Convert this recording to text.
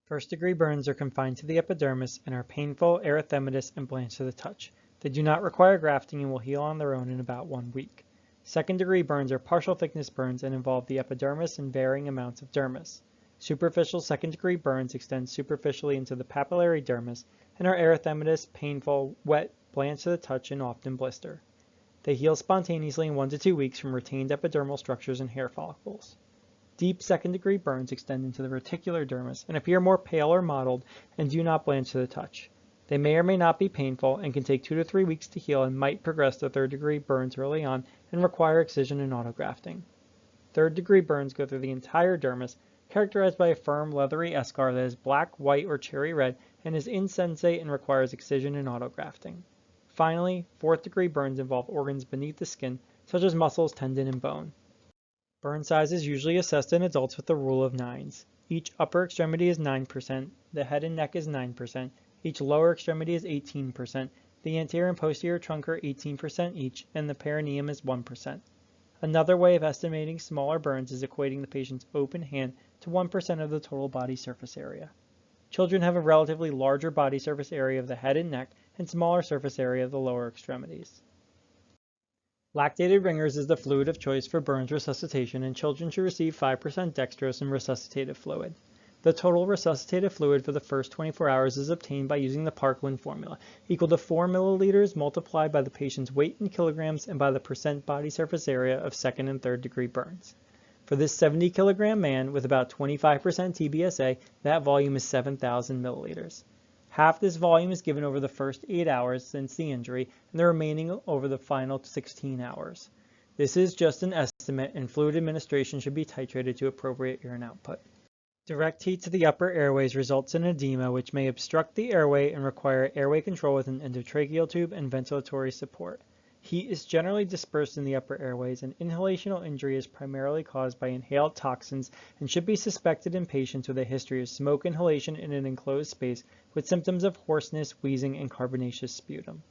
First-degree burns are confined to the epidermis and are painful, erythematous, and blanched to the touch. They do not require grafting and will heal on their own in about 1 week. Second-degree burns are partial thickness burns and involve the epidermis and varying amounts of dermis. Superficial second-degree burns extend superficially into the papillary dermis and are erythematous, painful, wet, blanched to the touch, and often blister. They heal spontaneously in 1 to 2 weeks from retained epidermal structures and hair follicles. Deep second-degree burns extend into the reticular dermis and appear more pale or mottled and do not blanch to the touch. They may or may not be painful and can take 2 to 3 weeks to heal and might progress to third-degree burns early on and require excision and autografting. Third-degree burns go through the entire dermis, characterized by a firm, leathery eschar that is black, white, or cherry red and is insensate and requires excision and autografting. Finally, fourth-degree burns involve organs beneath the skin, such as muscles, tendon, and bone. Burn size is usually assessed in adults with the rule of 9s. Each upper extremity is 9%, the head and neck is 9%, each lower extremity is 18%, the anterior and posterior trunk are 18% each, and the perineum is 1%. Another way of estimating smaller burns is equating the patient's open hand to 1% of the total body surface area. Children have a relatively larger body surface area of the head and neck and smaller surface area of the lower extremities. Lactated ringers is the fluid of choice for burns resuscitation, and children should receive 5% dextrose and resuscitative fluid. The total resuscitative fluid for the first 24 hours is obtained by using the Parkland Formula, equal to 4 milliliters multiplied by the patient's weight in kilograms and by the percent body surface area of second and third degree burns. For this 70-kilogram man with about 25% TBSA, that volume is 7,000 milliliters. Half this volume is given over the first 8 hours since the injury, and the remaining over the final 16 hours. This is just an estimate, and fluid administration should be titrated to appropriate urine output. Direct heat to the upper airways results in edema, which may obstruct the airway and require airway control with an endotracheal tube and ventilatory support. Heat is generally dispersed in the upper airways, and inhalational injury is primarily caused by inhaled toxins and should be suspected in patients with a history of smoke inhalation in an enclosed space with symptoms of hoarseness, wheezing, and carbonaceous sputum.